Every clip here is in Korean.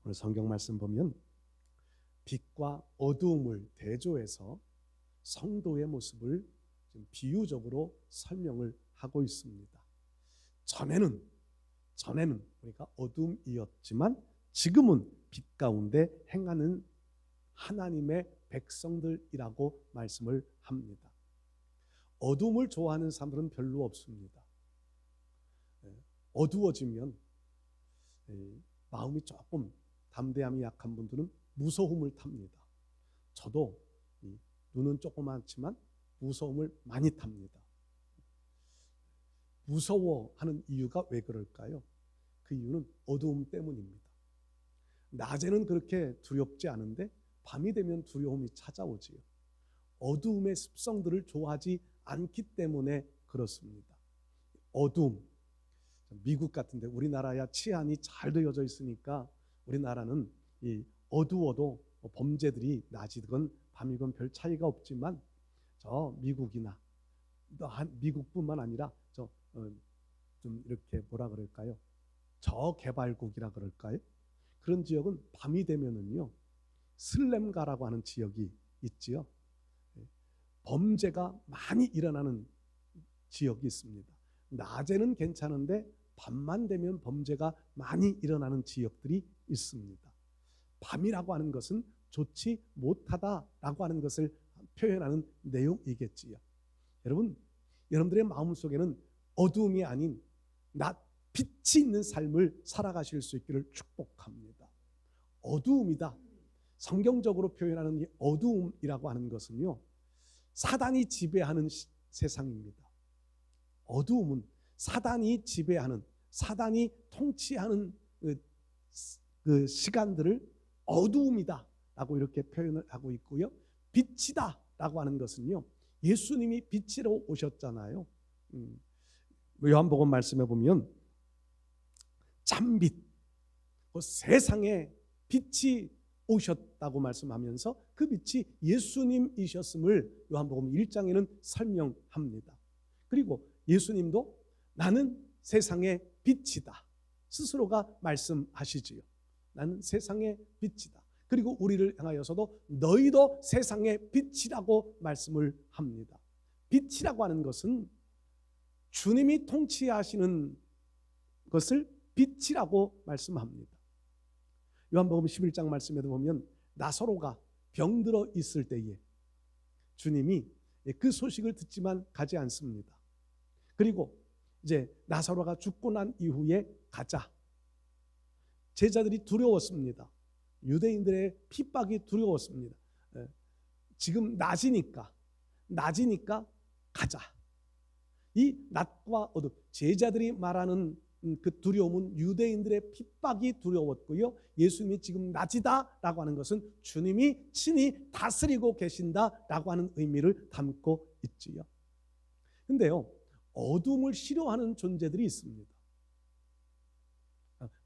오늘 성경 말씀 보면 빛과 어두움을 대조해서 성도의 모습을 비유적으로 설명을 하고 있습니다. 전에는 우리가 어둠이었지만 지금은 빛 가운데 행하는 하나님의 백성들이라고 말씀을 합니다. 어둠을 좋아하는 사람들은 별로 없습니다. 어두워지면 마음이 조금 담대함이 약한 분들은 무서움을 탑니다. 저도 눈은 조그맣지만 무서움을 많이 탑니다. 무서워하는 이유가 왜 그럴까요? 그 이유는 어두움 때문입니다. 낮에는 그렇게 두렵지 않은데 밤이 되면 두려움이 찾아오지요. 어두움의 습성들을 좋아하지 않기 때문에 그렇습니다. 어두움, 미국 같은데 우리나라야 치안이 잘 되어져 있으니까 우리나라는 이 어두워도 범죄들이 낮이건 밤이건 별 차이가 없지만 저 미국이나 미국뿐만 아니라 좀 이렇게 뭐라 그럴까요? 저개발국이라 그럴까요? 그런 지역은 밤이 되면은요 슬램가라고 하는 지역이 있지요. 범죄가 많이 일어나는 지역이 있습니다. 낮에는 괜찮은데 밤만 되면 범죄가 많이 일어나는 지역들이 있습니다. 밤이라고 하는 것은 좋지 못하다라고 하는 것을 표현하는 내용이겠지요. 여러분들의 마음속에는 어두움이 아닌 빛이 있는 삶을 살아가실 수 있기를 축복합니다. 어두움이다. 성경적으로 표현하는 이 어두움이라고 하는 것은요, 사단이 지배하는 세상입니다. 어두움은 사단이 지배하는, 사단이 통치하는 그 시간들을 어두움이다 라고 이렇게 표현을 하고 있고요. 빛이다 라고 하는 것은요, 예수님이 빛으로 오셨잖아요. 요한복음 말씀해 보면 참빛, 세상에 빛이 오셨다고 말씀하면서 그 빛이 예수님이셨음을 요한복음 1장에는 설명합니다. 그리고 예수님도 나는 세상의 빛이다 스스로가 말씀하시지요. 나는 세상의 빛이다. 그리고 우리를 향하여서도 너희도 세상의 빛이라고 말씀을 합니다. 빛이라고 하는 것은 주님이 통치하시는 것을 빛이라고 말씀합니다. 요한복음 11장 말씀에도 보면 나사로가 병들어 있을 때에 주님이 그 소식을 듣지만 가지 않습니다. 그리고 이제 나사로가 죽고 난 이후에 가자. 제자들이 두려웠습니다. 유대인들의 핍박이 두려웠습니다. 지금 낮이니까 가자. 이 낮과 어둠, 제자들이 말하는 그 두려움은 유대인들의 핍박이 두려웠고요. 예수님이 지금 낮이다라고 하는 것은 주님이 친히 다스리고 계신다라고 하는 의미를 담고 있지요. 근데요, 어둠을 싫어하는 존재들이 있습니다.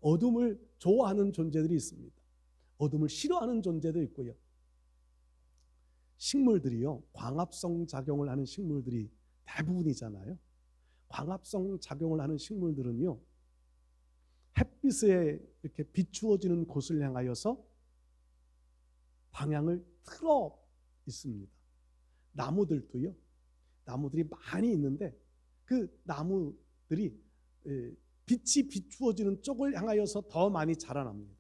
어둠을 좋아하는 존재들이 있습니다. 어둠을 싫어하는 존재도 있고요. 식물들이요, 광합성 작용을 하는 식물들이 대부분이잖아요. 광합성 작용을 하는 식물들은요, 햇빛에 이렇게 비추어지는 곳을 향하여서 방향을 틀어 있습니다. 나무들도요, 나무들이 많이 있는데 그 나무들이 빛이 비추어지는 쪽을 향하여서 더 많이 자라납니다.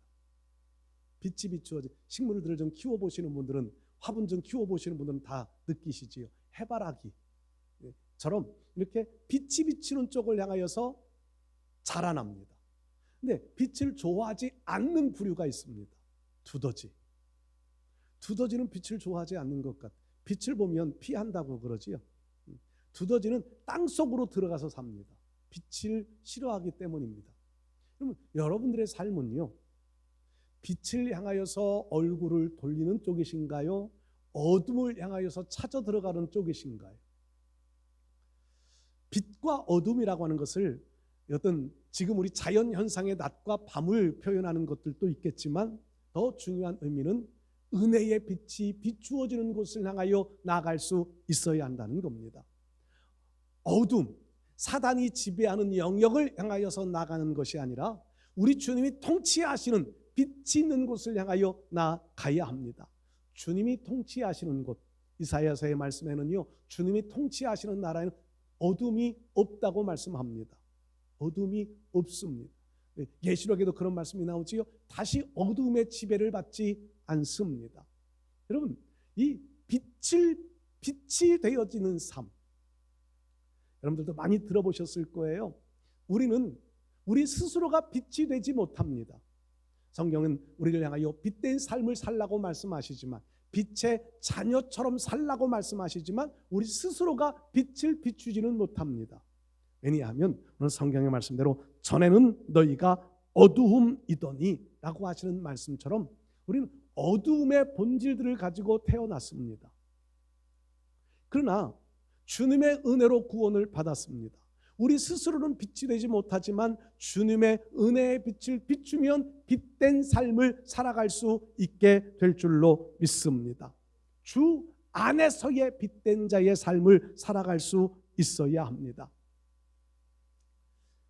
빛이 비추어진 식물들을 좀 키워보시는 분들은, 화분 좀 키워보시는 분들은 다 느끼시지요. 해바라기처럼 이렇게 빛이 비치는 쪽을 향하여서 자라납니다. 근데 빛을 좋아하지 않는 부류가 있습니다. 두더지는 빛을 좋아하지 않는 것 같아요. 빛을 보면 피한다고 그러지요. 두더지는 땅 속으로 들어가서 삽니다. 빛을 싫어하기 때문입니다. 그러면 여러분들의 삶은요, 빛을 향하여서 얼굴을 돌리는 쪽이신가요? 어둠을 향하여서 찾아 들어가는 쪽이신가요? 빛과 어둠이라고 하는 것을 어떤 지금 우리 자연 현상의 낮과 밤을 표현하는 것들도 있겠지만 더 중요한 의미는 은혜의 빛이 비추어지는 곳을 향하여 나아갈 수 있어야 한다는 겁니다. 어둠, 사단이 지배하는 영역을 향하여서 나가는 것이 아니라 우리 주님이 통치하시는 빛이 있는 곳을 향하여 나아가야 합니다. 주님이 통치하시는 곳, 이사야서의 말씀에는요, 주님이 통치하시는 나라에는 어둠이 없다고 말씀합니다. 어둠이 없습니다. 계시록에도 그런 말씀이 나오지요. 다시 어둠의 지배를 받지 않습니다. 여러분, 이 빛이 되어지는 삶, 여러분들도 많이 들어보셨을 거예요. 우리는 우리 스스로가 빛이 되지 못합니다. 성경은 우리를 향하여 빛된 삶을 살라고 말씀하시지만, 빛의 자녀처럼 살라고 말씀하시지만 우리 스스로가 빛을 비추지는 못합니다. 왜냐하면 오늘 성경의 말씀대로 전에는 너희가 어두움이더니 라고 하시는 말씀처럼 우리는 어두움의 본질들을 가지고 태어났습니다. 그러나 주님의 은혜로 구원을 받았습니다. 우리 스스로는 빛이 되지 못하지만 주님의 은혜의 빛을 비추면 빛된 삶을 살아갈 수 있게 될 줄로 믿습니다. 주 안에서의 빛된 자의 삶을 살아갈 수 있어야 합니다.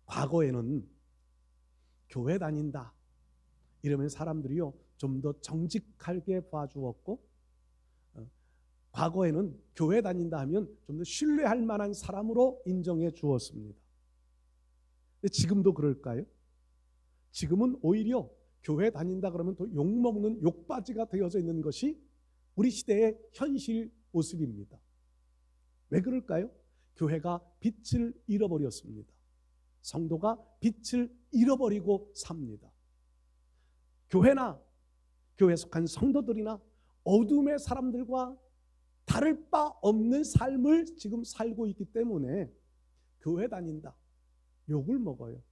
과거에는 교회 다닌다 이러면 사람들이요 좀 더 정직하게 봐주었고, 과거에는 교회 다닌다 하면 좀 더 신뢰할 만한 사람으로 인정해 주었습니다. 근데 지금도 그럴까요? 지금은 오히려 교회 다닌다 그러면 또 욕먹는 욕바지가 되어져 있는 것이 우리 시대의 현실 모습입니다. 왜 그럴까요? 교회가 빛을 잃어버렸습니다. 성도가 빛을 잃어버리고 삽니다. 교회나 교회에 속한 성도들이나 어둠의 사람들과 다를 바 없는 삶을 지금 살고 있기 때문에 교회 다닌다, 욕을 먹어요.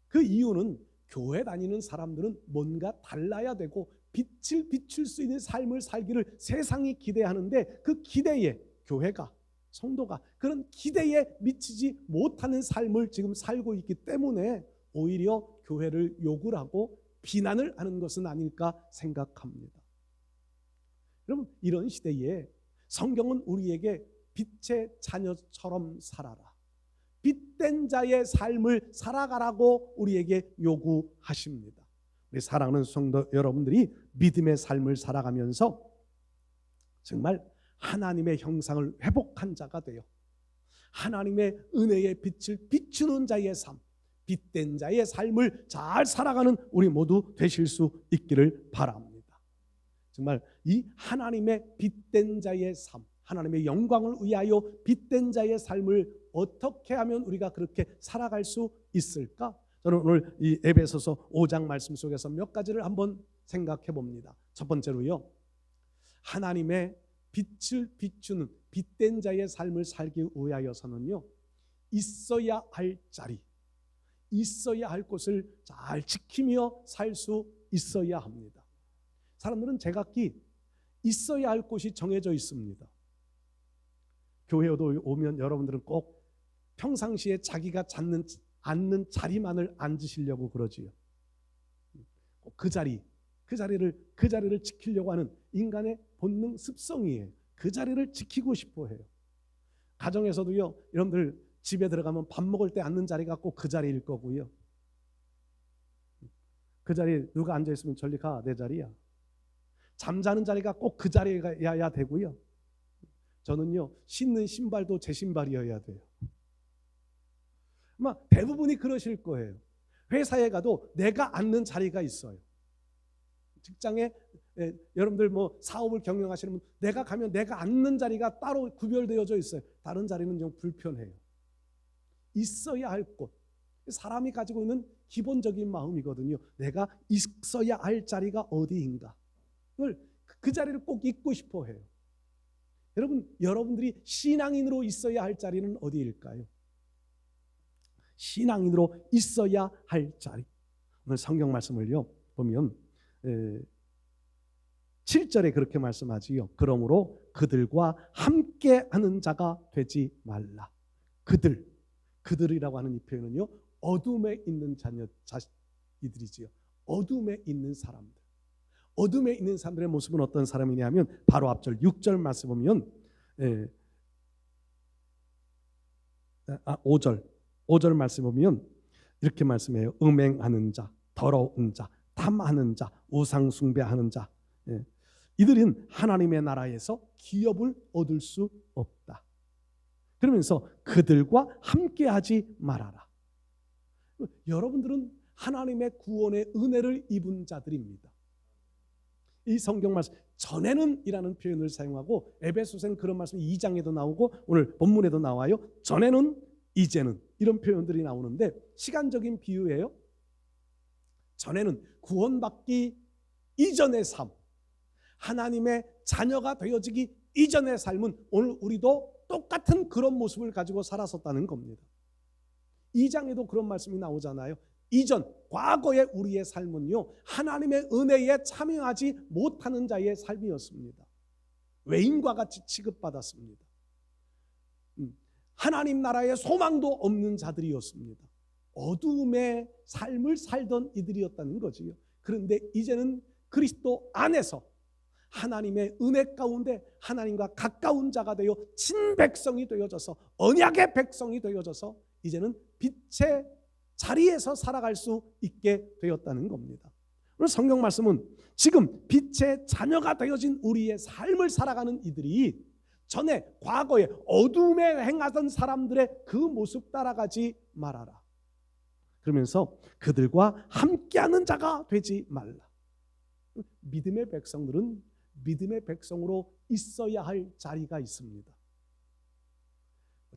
그 이유는 교회 다니는 사람들은 뭔가 달라야 되고 빛을 비출 수 있는 삶을 살기를 세상이 기대하는데, 그 기대에 교회가, 성도가 그런 기대에 미치지 못하는 삶을 지금 살고 있기 때문에 오히려 교회를 욕을 하고 비난을 하는 것은 아닐까 생각합니다. 여러분, 이런 시대에 성경은 우리에게 빛의 자녀처럼 살아라, 빛된 자의 삶을 살아가라고 우리에게 요구하십니다. 우리 사랑하는 성도 여러분들이 믿음의 삶을 살아가면서 정말 하나님의 형상을 회복한 자가 되어 하나님의 은혜의 빛을 비추는 자의 삶, 빛된 자의 삶을 잘 살아가는 우리 모두 되실 수 있기를 바랍니다. 정말 이 하나님의 빛된 자의 삶, 하나님의 영광을 위하여 빛된 자의 삶을 어떻게 하면 우리가 그렇게 살아갈 수 있을까? 저는 오늘 이 에베소서 5장 말씀 속에서 몇 가지를 한번 생각해 봅니다. 첫 번째로요, 하나님의 빛을 비추는 빛된 자의 삶을 살기 위하여서는요, 있어야 할 자리, 있어야 할 곳을 잘 지키며 살 수 있어야 합니다. 사람들은 제각기 있어야 할 곳이 정해져 있습니다. 교회도 오면 여러분들은 꼭 평상시에 자기가 앉는 자리만을 앉으시려고 그러지요. 그 자리를 지키려고 하는 인간의 본능 습성이에요. 그 자리를 지키고 싶어 해요. 가정에서도요, 여러분들 집에 들어가면 밥 먹을 때 앉는 자리가 꼭 그 자리일 거고요. 그 자리에 누가 앉아 있으면 저리 가, 내 자리야. 잠자는 자리가 꼭 그 자리여야 되고요. 저는요, 신는 신발도 제 신발이어야 돼요. 아마 대부분이 그러실 거예요. 회사에 가도 내가 앉는 자리가 있어요. 직장에 여러분들 뭐 사업을 경영하시는 분, 내가 가면 내가 앉는 자리가 따로 구별되어져 있어요. 다른 자리는 좀 불편해요. 있어야 할 곳, 사람이 가지고 있는 기본적인 마음이거든요. 내가 있어야 할 자리가 어디인가, 그 자리를 꼭 있고 싶어 해요. 여러분들이 신앙인으로 있어야 할 자리는 어디일까요? 신앙인으로 있어야 할 자리, 오늘 성경 말씀을요 보면 7절에 그렇게 말씀하지요. 그러므로 그들과 함께하는 자가 되지 말라. 그들이라고 하는 이 표현은요, 어둠에 있는 이들이지요. 어둠에 있는 사람들. 어둠에 있는 사람들의 모습은 어떤 사람이냐면 바로 앞절 6절 말씀 보면 5절 말씀 보면 이렇게 말씀해요. 음행하는 자, 더러운 자, 담하는 자, 우상 숭배하는 자, 이들은 하나님의 나라에서 기업을 얻을 수 없다. 그러면서 그들과 함께하지 말아라. 여러분들은 하나님의 구원의 은혜를 입은 자들입니다. 이 성경 말씀 전에는 이라는 표현을 사용하고 에베소서는 그런 말씀이 2장에도 나오고 오늘 본문에도 나와요. 전에는, 이제는 이런 표현들이 나오는데 시간적인 비유예요. 전에는 구원받기 이전의 삶, 하나님의 자녀가 되어지기 이전의 삶은 오늘 우리도 똑같은 그런 모습을 가지고 살았었다는 겁니다. 2장에도 그런 말씀이 나오잖아요. 이전, 과거의 우리의 삶은요, 하나님의 은혜에 참여하지 못하는 자의 삶이었습니다. 외인과 같이 취급받았습니다. 하나님 나라에 소망도 없는 자들이었습니다. 어두움의 삶을 살던 이들이었다는 거지요. 그런데 이제는 그리스도 안에서 하나님의 은혜 가운데 하나님과 가까운 자가 되어 친백성이 되어져서 언약의 백성이 되어져서 이제는 빛의 자리에서 살아갈 수 있게 되었다는 겁니다. 오늘 성경 말씀은 지금 빛의 자녀가 되어진 우리의 삶을 살아가는 이들이 전에 과거에 어둠에 행하던 사람들의 그 모습 따라가지 말아라. 그러면서 그들과 함께하는 자가 되지 말라. 믿음의 백성들은 믿음의 백성으로 있어야 할 자리가 있습니다.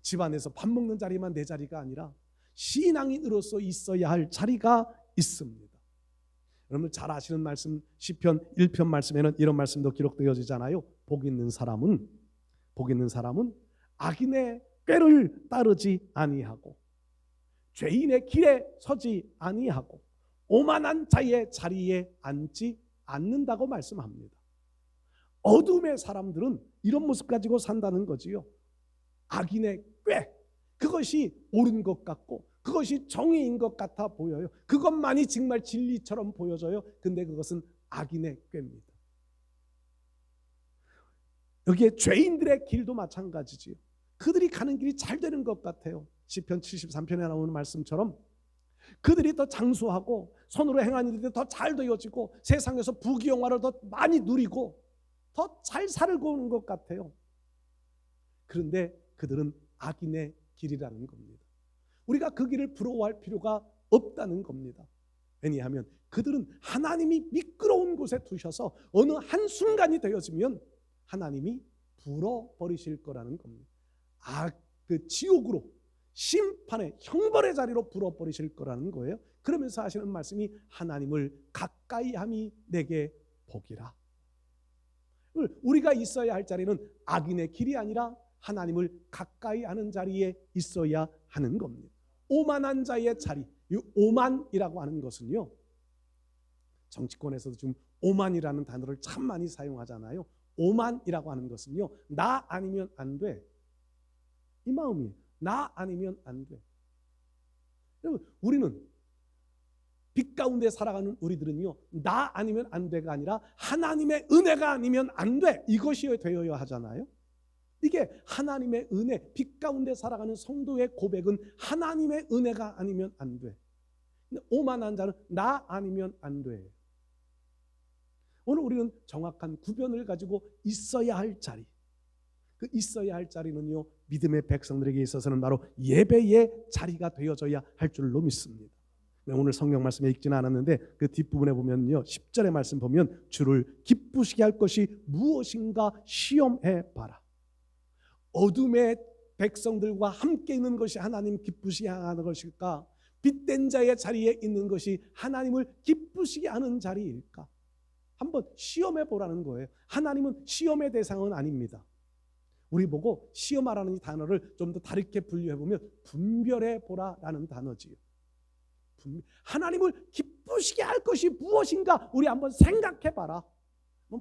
집안에서 밥 먹는 자리만 내 자리가 아니라 신앙인으로서 있어야 할 자리가 있습니다. 여러분 잘 아시는 말씀 시편 1편 말씀에는 이런 말씀도 기록되어지잖아요. 복 있는 사람은 악인의 꾀를 따르지 아니하고 죄인의 길에 서지 아니하고 오만한 자의 자리에 앉지 않는다고 말씀합니다. 어둠의 사람들은 이런 모습 가지고 산다는 거지요. 악인의 꾀, 그것이 옳은 것 같고 그것이 정의인 것 같아 보여요. 그것만이 정말 진리처럼 보여져요. 근데 그것은 악인의 꾀입니다. 여기에 죄인들의 길도 마찬가지지요. 그들이 가는 길이 잘 되는 것 같아요. 시편 73편에 나오는 말씀처럼 그들이 더 장수하고 손으로 행한 일들이 더 잘 되어지고 세상에서 부귀영화를 더 많이 누리고 더 잘 살고 오는 것 같아요. 그런데 그들은 악인의 길이라는 겁니다. 우리가 그 길을 부러워할 필요가 없다는 겁니다. 왜냐하면 그들은 하나님이 미끄러운 곳에 두셔서 어느 한순간이 되어지면 하나님이 불어버리실 거라는 겁니다. 그 지옥으로 심판의 형벌의 자리로 불어버리실 거라는 거예요. 그러면서 하시는 말씀이 하나님을 가까이함이 내게 복이라. 우리가 있어야 할 자리는 악인의 길이 아니라 하나님을 가까이 하는 자리에 있어야 하는 겁니다. 오만한 자의 자리, 이 오만이라고 하는 것은요, 정치권에서도 지금 오만이라는 단어를 참 많이 사용하잖아요. 오만이라고 하는 것은요, 나 아니면 안 돼, 이 마음이에요. 나 아니면 안 돼. 여러분, 우리는 빛 가운데 살아가는 우리들은요, 나 아니면 안 돼가 아니라 하나님의 은혜가 아니면 안 돼, 이것이 되어야 하잖아요. 이게 하나님의 은혜, 빛 가운데 살아가는 성도의 고백은 하나님의 은혜가 아니면 안 돼. 근데 오만한 자는 나 아니면 안 돼. 오늘 우리는 정확한 구별을 가지고 있어야 할 자리, 그 있어야 할 자리는요, 믿음의 백성들에게 있어서는 바로 예배의 자리가 되어져야 할 줄로 믿습니다. 오늘 성경 말씀에 읽지는 않았는데 그 뒷부분에 보면요, 10절의 말씀 보면 주를 기쁘시게 할 것이 무엇인가 시험해 봐라. 어둠의 백성들과 함께 있는 것이 하나님 기쁘시게 하는 것일까? 빛된 자의 자리에 있는 것이 하나님을 기쁘시게 하는 자리일까? 한번 시험해 보라는 거예요. 하나님은 시험의 대상은 아닙니다. 우리 보고 시험하라는 이 단어를 좀 더 다르게 분류해 보면 분별해 보라라는 단어지요. 하나님을 기쁘시게 할 것이 무엇인가 우리 한번 생각해 봐라,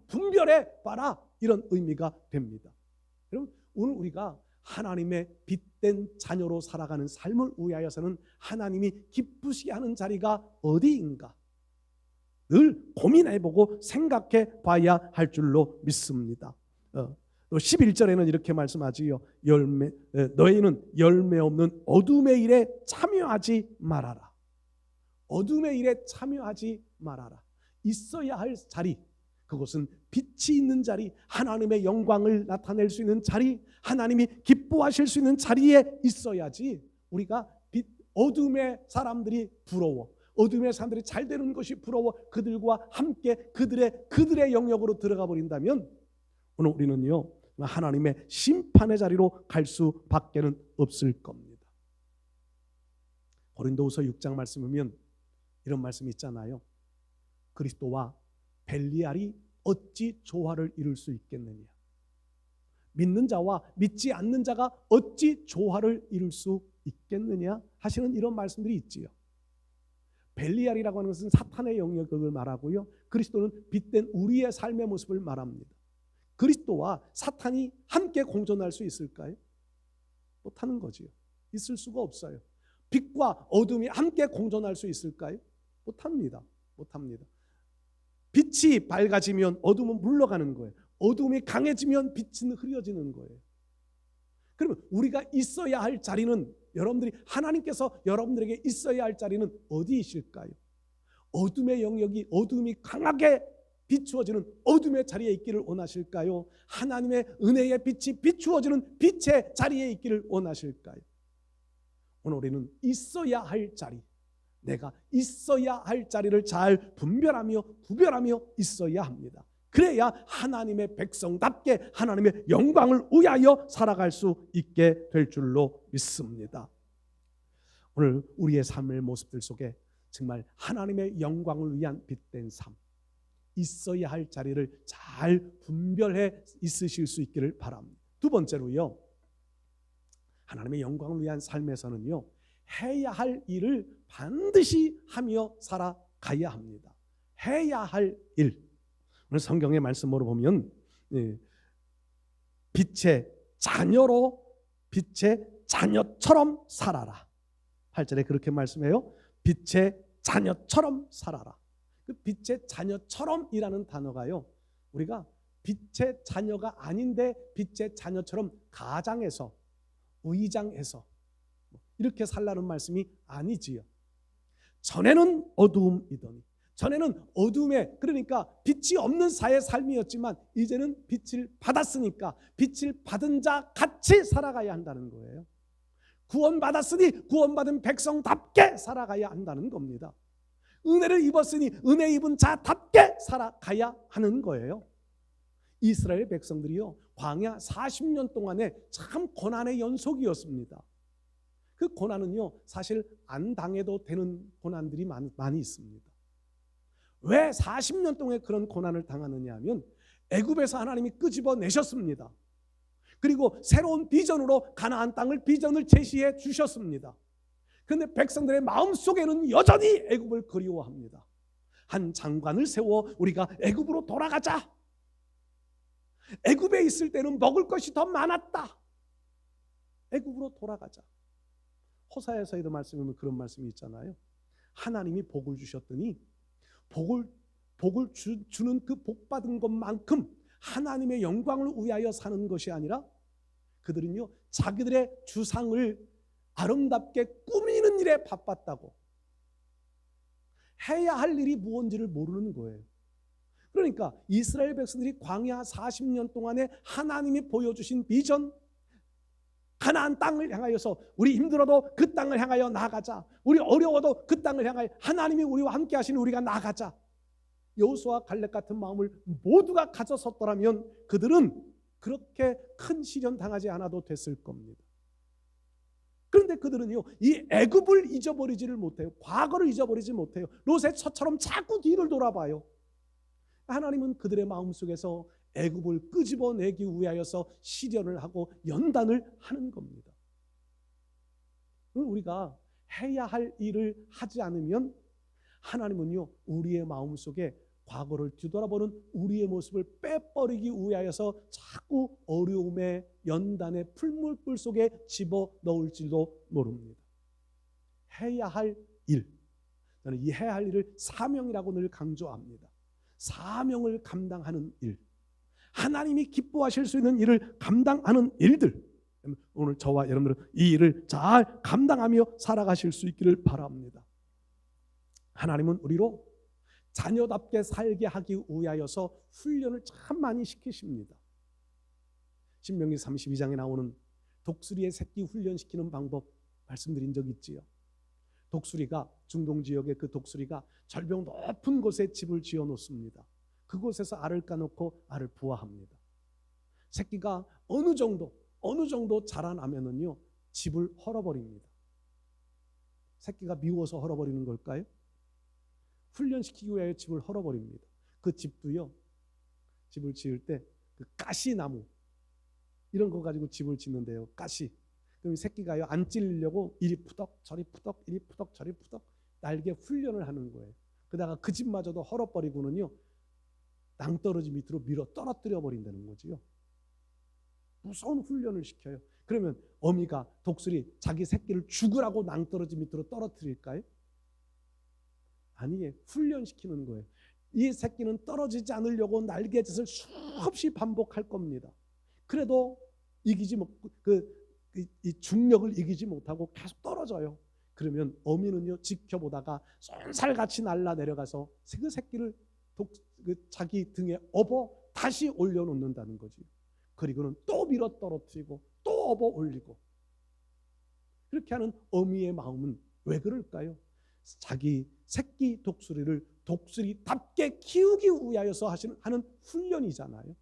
분별해 봐라, 이런 의미가 됩니다. 여러분, 오늘 우리가 하나님의 빛된 자녀로 살아가는 삶을 위하여서는 하나님이 기쁘시게 하는 자리가 어디인가 늘 고민해보고 생각해 봐야 할 줄로 믿습니다. 또 11절에는 이렇게 말씀하지요. 너희는 열매 없는 어둠의 일에 참여하지 말아라. 어둠의 일에 참여하지 말아라. 있어야 할 자리, 그것은 빛이 있는 자리, 하나님의 영광을 나타낼 수 있는 자리, 하나님이 기뻐하실 수 있는 자리에 있어야지 우리가 어둠의 사람들이 부러워, 어둠의 사람들이 잘 되는 것이 부러워 그들과 함께 그들의 영역으로 들어가 버린다면 오늘 우리는요 하나님의 심판의 자리로 갈 수밖에는 없을 겁니다. 고린도후서 6장 말씀 보면 이런 말씀이 있잖아요. 그리스도와 벨리알이 어찌 조화를 이룰 수 있겠느냐. 믿는 자와 믿지 않는 자가 어찌 조화를 이룰 수 있겠느냐 하시는 이런 말씀들이 있지요. 벨리알이라고 하는 것은 사탄의 영역을 말하고요, 그리스도는 빛된 우리의 삶의 모습을 말합니다. 그리스도와 사탄이 함께 공존할 수 있을까요? 못하는 거지요. 있을 수가 없어요. 빛과 어둠이 함께 공존할 수 있을까요? 못합니다. 빛이 밝아지면 어둠은 물러가는 거예요. 어둠이 강해지면 빛은 흐려지는 거예요. 그러면 우리가 있어야 할 자리는, 여러분들이 하나님께서 여러분들에게 있어야 할 자리는 어디이실까요? 어둠의 영역이, 어둠이 강하게 비추어지는 어둠의 자리에 있기를 원하실까요? 하나님의 은혜의 빛이 비추어지는 빛의 자리에 있기를 원하실까요? 오늘 우리는 있어야 할 자리, 내가 있어야 할 자리를 잘 분별하며 구별하며 있어야 합니다. 그래야 하나님의 백성답게 하나님의 영광을 위하여 살아갈 수 있게 될 줄로 믿습니다. 오늘 우리의 삶의 모습들 속에 정말 하나님의 영광을 위한 빛된 삶, 있어야 할 자리를 잘 분별해 있으실 수 있기를 바랍니다. 두 번째로요, 하나님의 영광을 위한 삶에서는요, 해야 할 일을 반드시 하며 살아가야 합니다. 해야 할 일. 오늘 성경의 말씀으로 보면 빛의 자녀로, 빛의 자녀처럼 살아라. 8절에 그렇게 말씀해요. 빛의 자녀처럼 살아라. 그 빛의 자녀처럼이라는 단어가요, 우리가 빛의 자녀가 아닌데 빛의 자녀처럼 가장해서, 위장해서 이렇게 살라는 말씀이 아니지요. 전에는 어두움이더니, 전에는 어둠에, 그러니까 빛이 없는 사의 삶이었지만 이제는 빛을 받았으니까 빛을 받은 자 같이 살아가야 한다는 거예요. 구원받았으니 구원받은 백성답게 살아가야 한다는 겁니다. 은혜를 입었으니 은혜 입은 자답게 살아가야 하는 거예요. 이스라엘 백성들이요, 광야 40년 동안에 참 고난의 연속이었습니다. 그 고난은요, 사실 안 당해도 되는 고난들이 많이 있습니다. 왜 40년 동안 그런 고난을 당하느냐 하면 애굽에서 하나님이 끄집어 내셨습니다. 그리고 새로운 비전으로 가나안 땅을 비전을 제시해 주셨습니다. 그런데 백성들의 마음속에는 여전히 애굽을 그리워합니다. 한 장관을 세워 우리가 애굽으로 돌아가자. 애굽에 있을 때는 먹을 것이 더 많았다. 애굽으로 돌아가자. 호사야서에도 말씀하면 그런 말씀이 있잖아요. 하나님이 복을 주셨더니 복을 주는 그 복 받은 것만큼 하나님의 영광을 위하여 사는 것이 아니라 그들은요, 자기들의 주상을 아름답게 꾸미는 일에 바빴다고. 해야 할 일이 무엇인지를 모르는 거예요. 그러니까 이스라엘 백성들이 광야 40년 동안에 하나님이 보여주신 비전, 가나안 땅을 향하여서 우리 힘들어도 그 땅을 향하여 나아가자, 우리 어려워도 그 땅을 향하여 하나님이 우리와 함께 하시는 우리가 나아가자, 여호수아 갈렙 같은 마음을 모두가 가졌었더라면 그들은 그렇게 큰 시련 당하지 않아도 됐을 겁니다. 그런데 그들은요, 이 애굽을 잊어버리지를 못해요. 과거를 잊어버리지 못해요. 롯의 처처럼 자꾸 뒤를 돌아봐요. 하나님은 그들의 마음속에서 애굽을 끄집어내기 위하여서 시련을 하고 연단을 하는 겁니다. 우리가 해야 할 일을 하지 않으면 하나님은요, 우리의 마음속에 과거를 뒤돌아보는 우리의 모습을 빼버리기 위하여서 자꾸 어려움의 연단의 풀물불 속에 집어넣을지도 모릅니다. 해야 할 일, 저는 이 해야 할 일을 사명이라고 늘 강조합니다. 사명을 감당하는 일, 하나님이 기뻐하실 수 있는 일을 감당하는 일들, 오늘 저와 여러분들은 이 일을 잘 감당하며 살아가실 수 있기를 바랍니다. 하나님은 우리로 자녀답게 살게 하기 위하여서 훈련을 참 많이 시키십니다. 신명기 32장에 나오는 독수리의 새끼 훈련시키는 방법 말씀드린 적 있지요. 독수리가 중동 지역의 그 독수리가 절벽 높은 곳에 집을 지어 놓습니다. 그곳에서 알을 까놓고 알을 부화합니다. 새끼가 어느 정도 자라나면은요 집을 헐어버립니다. 새끼가 미워서 헐어버리는 걸까요? 훈련시키기 위해 집을 헐어버립니다. 그 집도요, 집을 지을 때 그 가시나무 이런 거 가지고 집을 짓는데요. 가시. 그럼 새끼가요 안 찔리려고 이리 푸덕 저리 푸덕 이리 푸덕 저리 푸덕 날개 훈련을 하는 거예요. 그러다가 그 집마저도 헐어버리고는요 낭떠러지 밑으로 밀어 떨어뜨려 버린다는 거지요. 무서운 훈련을 시켜요. 그러면 어미가 독수리 자기 새끼를 죽으라고 낭떠러지 밑으로 떨어뜨릴까요? 아니에요. 훈련시키는 거예요. 이 새끼는 떨어지지 않으려고 날개짓을 수없이 반복할 겁니다. 그래도 이기지 못, 이 중력을 이기지 못하고 계속 떨어져요. 그러면 어미는요 지켜보다가 쏜살같이 날라 내려가서 그 새끼를 자기 등에 업어 다시 올려놓는다는 거지. 그리고는 또 밀어 떨어뜨리고 또 업어 올리고. 그렇게 하는 어미의 마음은 왜 그럴까요? 자기 새끼 독수리를 독수리답게 키우기 위하여서 하는 훈련이잖아요.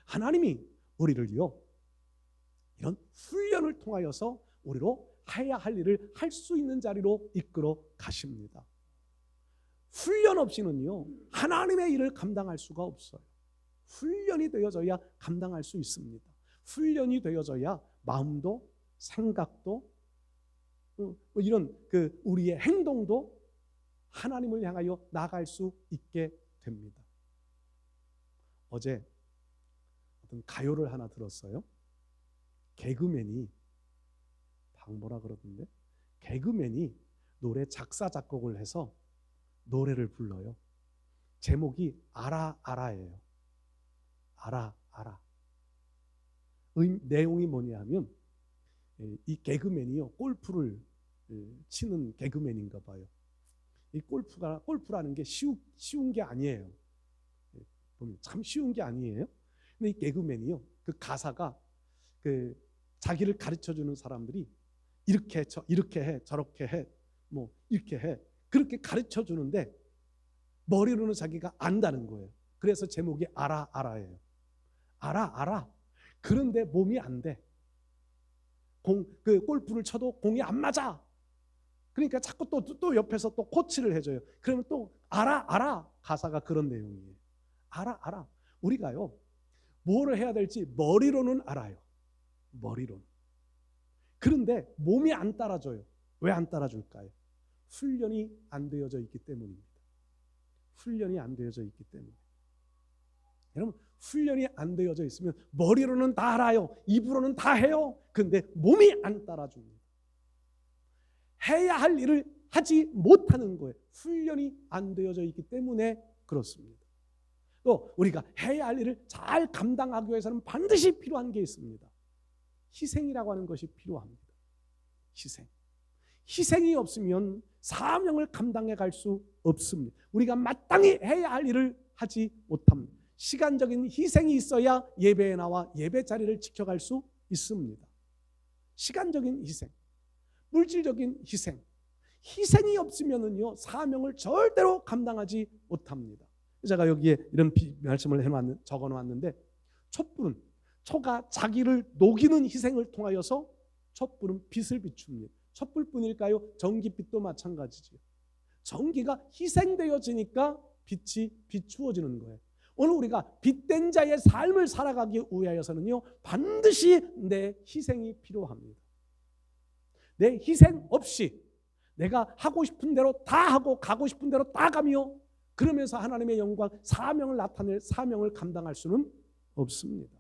하나님이 우리를요 이런 훈련을 통하여서 우리로 해야 할 일을 할 수 있는 자리로 이끌어 가십니다. 훈련 없이는요 하나님의 일을 감당할 수가 없어요. 훈련이 되어져야 감당할 수 있습니다. 훈련이 되어져야 마음도 생각도 이런 우리의 행동도 하나님을 향하여 나아갈 수 있게 됩니다. 어제 어떤 가요를 하나 들었어요. 개그맨이 방보라 그러던데 개그맨이 노래 작사 작곡을 해서 노래를 불러요. 제목이 알아 알아예요. 알아 알아. 내용이 뭐냐 하면 이 개그맨이요 골프를 치는 개그맨인가 봐요. 이 골프라는 게 쉬운 게 아니에요. 보면 참 쉬운 게 아니에요. 근데 이 개그맨이요 그 가사가 자기를 가르쳐 주는 사람들이 이렇게 해 저렇게 해 뭐 이렇게 해 그렇게 가르쳐 주는데 머리로는 자기가 안다는 거예요. 그래서 제목이 알아 알아예요. 알아 알아. 그런데 몸이 안 돼. 골프를 쳐도 공이 안 맞아. 그러니까 자꾸 또 옆에서 또 코치를 해줘요. 그러면 또 알아 알아. 가사가 그런 내용이에요. 알아 알아. 우리가요 뭐를 해야 될지 머리로는 알아요. 머리로는. 그런데 몸이 안 따라줘요. 왜 안 따라줄까요? 훈련이 안 되어져 있기 때문입니다. 훈련이 안 되어져 있기 때문에. 여러분 훈련이 안 되어져 있으면 머리로는 다 알아요. 입으로는 다 해요. 그런데 몸이 안 따라줍니다. 해야 할 일을 하지 못하는 거예요. 훈련이 안 되어져 있기 때문에 그렇습니다. 또 우리가 해야 할 일을 잘 감당하기 위해서는 반드시 필요한 게 있습니다. 희생이라고 하는 것이 필요합니다. 희생이 없으면 사명을 감당해 갈 수 없습니다. 우리가 마땅히 해야 할 일을 하지 못합니다. 시간적인 희생이 있어야 예배에 나와 예배 자리를 지켜갈 수 있습니다. 시간적인 희생, 물질적인 희생이 없으면은요 사명을 절대로 감당하지 못합니다. 제가 여기에 이런 말씀을 적어놓았는데 초가 자기를 녹이는 희생을 통하여서 촛불은 빛을 비춥니다. 촛불뿐일까요? 전기빛도 마찬가지죠. 전기가 희생되어지니까 빛이 비추어지는 거예요. 오늘 우리가 빛된 자의 삶을 살아가기 위하여서는요 반드시 내 희생이 필요합니다. 내 희생 없이 내가 하고 싶은 대로 다 하고 가고 싶은 대로 다 가며 그러면서 하나님의 영광 사명을 나타낼 사명을 감당할 수는 없습니다.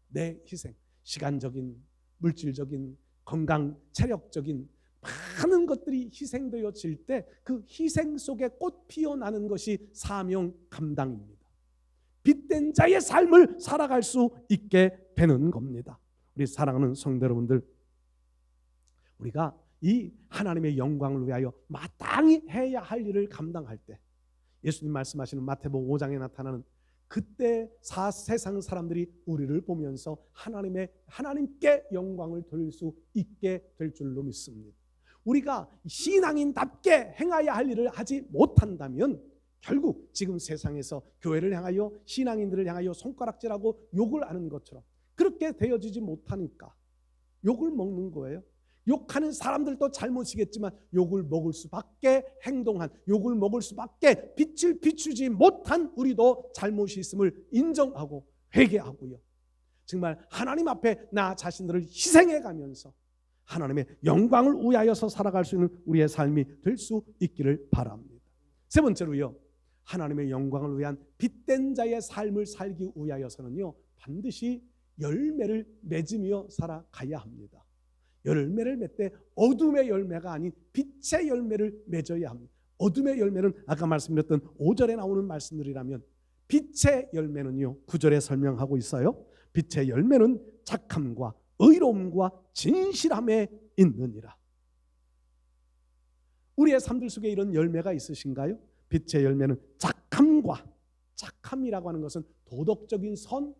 내 희생, 시간적인, 물질적인, 건강, 체력적인 많은 것들이 희생되어질 때 그 희생 속에 꽃 피어나는 것이 사명 감당입니다. 빛된 자의 삶을 살아갈 수 있게 되는 겁니다. 우리 사랑하는 성도 여러분들, 우리가 이 하나님의 영광을 위하여 마땅히 해야 할 일을 감당할 때 예수님 말씀하시는 마태복음 5장에 나타나는 그때 세상 사람들이 우리를 보면서 하나님께 영광을 돌릴 수 있게 될 줄로 믿습니다. 우리가 신앙인답게 행해야 할 일을 하지 못한다면 결국 지금 세상에서 교회를 향하여 신앙인들을 향하여 손가락질하고 욕을 하는 것처럼 그렇게 되어지지 못하니까 욕을 먹는 거예요. 욕하는 사람들도 잘못이겠지만 욕을 먹을 수밖에 행동한, 욕을 먹을 수밖에 빛을 비추지 못한 우리도 잘못이 있음을 인정하고 회개하고요. 정말 하나님 앞에 나 자신들을 희생해 가면서 하나님의 영광을 위하여서 살아갈 수 있는 우리의 삶이 될 수 있기를 바랍니다. 세 번째로요, 하나님의 영광을 위한 빛된 자의 삶을 살기 위하여서는요, 반드시 열매를 맺으며 살아가야 합니다. 열매를 맺되 어둠의 열매가 아닌 빛의 열매를 맺어야 합니다. 어둠의 열매는 아까 말씀드렸던 5절에 나오는 말씀들이라면 빛의 열매는요, 9절에 설명하고 있어요. 빛의 열매는 착함과 의로움과 진실함에 있느니라. 우리의 삶들 속에 이런 열매가 있으신가요? 빛의 열매는 착함이라고 하는 것은 도덕적인 선,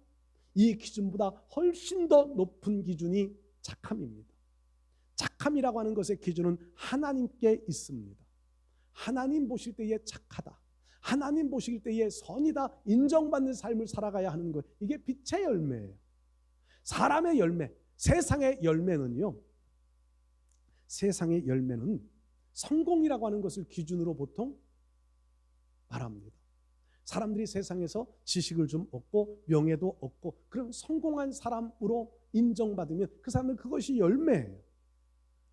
이 기준보다 훨씬 더 높은 기준이 착함입니다. 착함이라고 하는 것의 기준은 하나님께 있습니다. 하나님 보실 때에 착하다, 하나님 보실 때에 선이다 인정받는 삶을 살아가야 하는 것, 이게 빛의 열매예요. 사람의 열매, 세상의 열매는요, 세상의 열매는 성공이라고 하는 것을 기준으로 보통 말합니다. 사람들이 세상에서 지식을 좀 얻고 명예도 얻고 그런 성공한 사람으로 인정받으면 그 사람은 그것이 열매예요.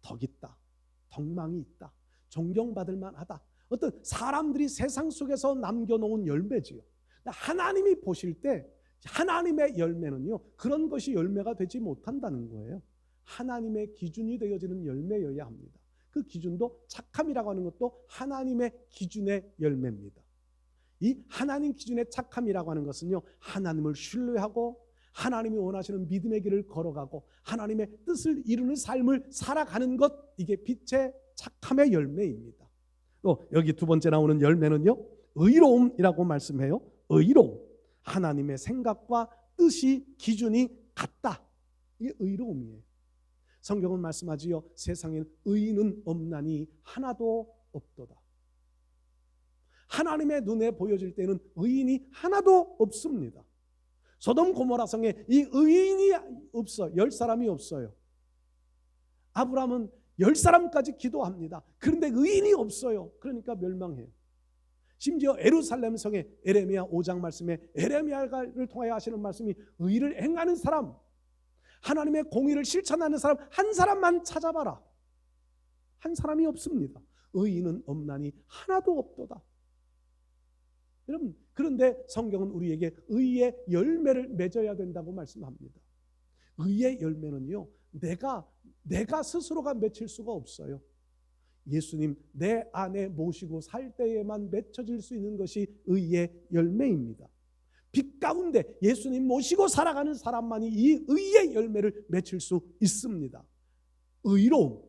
덕 있다, 덕망이 있다, 존경받을 만하다, 어떤 사람들이 세상 속에서 남겨놓은 열매지요. 하나님이 보실 때 하나님의 열매는요, 그런 것이 열매가 되지 못한다는 거예요. 하나님의 기준이 되어지는 열매여야 합니다. 그 기준도 착함이라고 하는 것도 하나님의 기준의 열매입니다. 이 하나님 기준의 착함이라고 하는 것은요, 하나님을 신뢰하고 하나님이 원하시는 믿음의 길을 걸어가고 하나님의 뜻을 이루는 삶을 살아가는 것, 이게 빛의 착함의 열매입니다. 또 여기 두 번째 나오는 열매는요, 의로움이라고 말씀해요. 의로움, 하나님의 생각과 뜻이 기준이 같다, 이게 의로움이에요. 성경은 말씀하지요, 세상엔 의인은 없나니 하나도 없도다. 하나님의 눈에 보여질 때는 의인이 하나도 없습니다. 소돔 고모라 성에 이 의인이 없어, 10사람이 없어요. 아브라함은 10사람까지 기도합니다. 그런데 의인이 없어요. 그러니까 멸망해요. 심지어 예루살렘 성에 에레미야 5장 말씀에 에레미야를 통하여 하시는 말씀이 의를 행하는 사람, 하나님의 공의를 실천하는 사람 한 사람만 찾아봐라. 한 사람이 없습니다. 의인은 없나니 하나도 없도다. 여러분, 그런데 성경은 우리에게 의의 열매를 맺어야 된다고 말씀합니다. 의의 열매는요, 내가 스스로가 맺힐 수가 없어요. 예수님 내 안에 모시고 살 때에만 맺혀질 수 있는 것이 의의 열매입니다. 빛 가운데 예수님 모시고 살아가는 사람만이 이 의의 열매를 맺힐 수 있습니다. 의로움.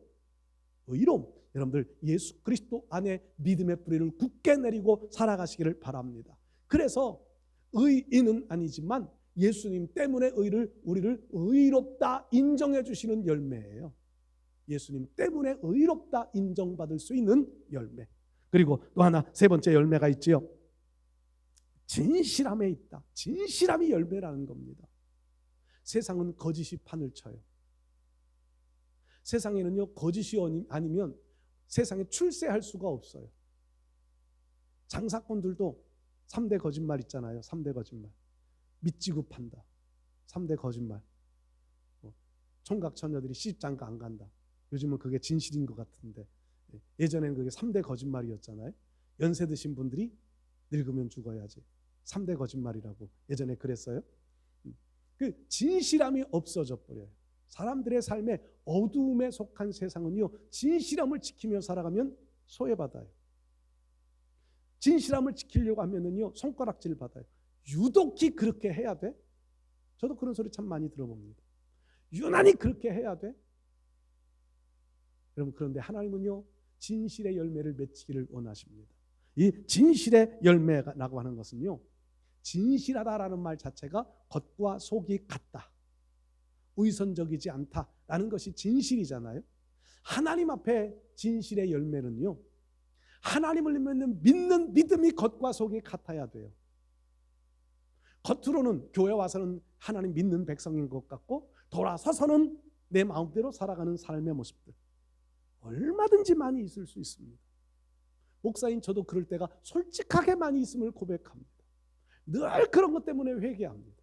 여러분들 예수 그리스도 안에 믿음의 뿌리를 굳게 내리고 살아가시기를 바랍니다. 그래서 의인은 아니지만 예수님 때문에 우리를 의롭다 인정해 주시는 열매예요. 예수님 때문에 의롭다 인정받을 수 있는 열매. 그리고 또 하나, 세 번째 열매가 있지요. 진실함에 있다. 진실함이 열매라는 겁니다. 세상은 거짓이 판을 쳐요. 세상에는요, 거짓이 아니면 세상에 출세할 수가 없어요. 장사꾼들도 3대 거짓말 있잖아요. 3대 거짓말. 밑지고 판다. 3대 거짓말. 총각 처녀들이 시집장가 안 간다. 요즘은 그게 진실인 것 같은데 예전에는 그게 3대 거짓말이었잖아요. 연세 드신 분들이 늙으면 죽어야지. 3대 거짓말이라고 예전에 그랬어요. 그 진실함이 없어져 버려요. 사람들의 삶에 어두움에 속한 세상은요, 진실함을 지키며 살아가면 소외받아요. 진실함을 지키려고 하면은요, 손가락질 받아요. 유독히 그렇게 해야 돼? 저도 그런 소리 참 많이 들어봅니다. 유난히 그렇게 해야 돼? 여러분, 그런데 하나님은요, 진실의 열매를 맺기를 원하십니다. 이 진실의 열매라고 하는 것은요, 진실하다라는 말 자체가 겉과 속이 같다, 의선적이지 않다라는 것이 진실이잖아요. 하나님 앞에 진실의 열매는요, 하나님을 믿는 믿음이 겉과 속이 같아야 돼요. 겉으로는 교회 와서는 하나님 믿는 백성인 것 같고, 돌아서서는 내 마음대로 살아가는 삶의 모습들 얼마든지 많이 있을 수 있습니다. 목사인 저도 그럴 때가 솔직하게 많이 있음을 고백합니다. 늘 그런 것 때문에 회개합니다.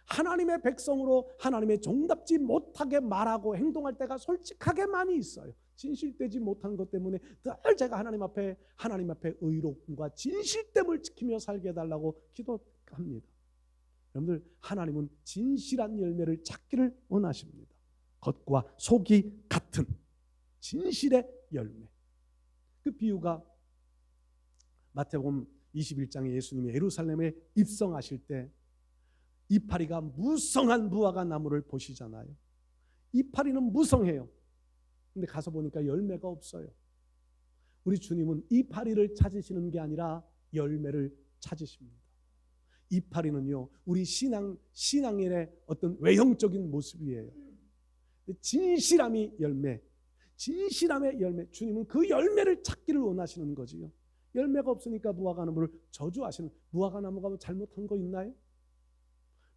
하나님의 백성으로 하나님의 종답지 못하게 말하고 행동할 때가 솔직하게 많이 있어요. 진실되지 못한 것 때문에 늘 제가 하나님 앞에 의롭음과 진실됨을 지키며 살게 해달라고 기도합니다. 여러분들, 하나님은 진실한 열매를 찾기를 원하십니다. 겉과 속이 같은 진실의 열매. 그 비유가 마태복음 21장에 예수님이 예루살렘에 입성하실 때 이파리가 무성한 무화과 나무를 보시잖아요. 이파리는 무성해요. 근데 가서 보니까 열매가 없어요. 우리 주님은 이파리를 찾으시는 게 아니라 열매를 찾으십니다. 이파리는요, 우리 신앙의 어떤 외형적인 모습이에요. 진실함이 열매, 진실함의 열매. 주님은 그 열매를 찾기를 원하시는 거지요. 열매가 없으니까 무화과 나무를 저주하시는, 무화과 나무가 뭐 잘못한 거 있나요?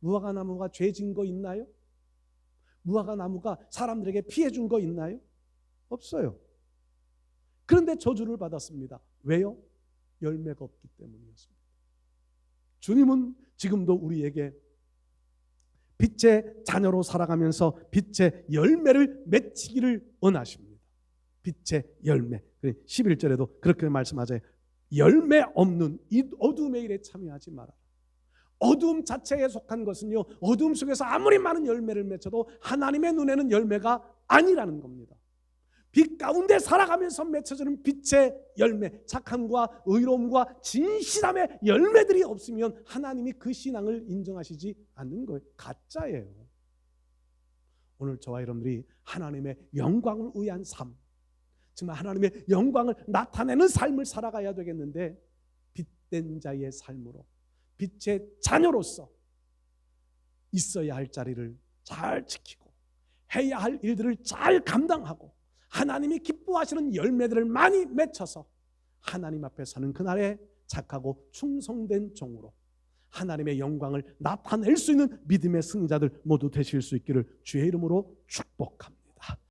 무화과 나무가 죄진 거 있나요? 무화과 나무가 사람들에게 피해 준 거 있나요? 없어요. 그런데 저주를 받았습니다. 왜요? 열매가 없기 때문이었습니다. 주님은 지금도 우리에게 빛의 자녀로 살아가면서 빛의 열매를 맺히기를 원하십니다. 빛의 열매. 11절에도 그렇게 말씀하세요. 열매 없는 이 어둠의 일에 참여하지 말아라. 어둠 자체에 속한 것은요, 어둠 속에서 아무리 많은 열매를 맺혀도 하나님의 눈에는 열매가 아니라는 겁니다. 빛 가운데 살아가면서 맺혀지는 빛의 열매, 착함과 의로움과 진실함의 열매들이 없으면 하나님이 그 신앙을 인정하시지 않는 거예요. 가짜예요. 오늘 저와 여러분들이 하나님의 영광을 위한 삶, 정말 하나님의 영광을 나타내는 삶을 살아가야 되겠는데, 빛된 자의 삶으로 빛의 자녀로서 있어야 할 자리를 잘 지키고 해야 할 일들을 잘 감당하고 하나님이 기뻐하시는 열매들을 많이 맺혀서 하나님 앞에 서는 그날에 착하고 충성된 종으로 하나님의 영광을 나타낼 수 있는 믿음의 승리자들 모두 되실 수 있기를 주의 이름으로 축복합니다.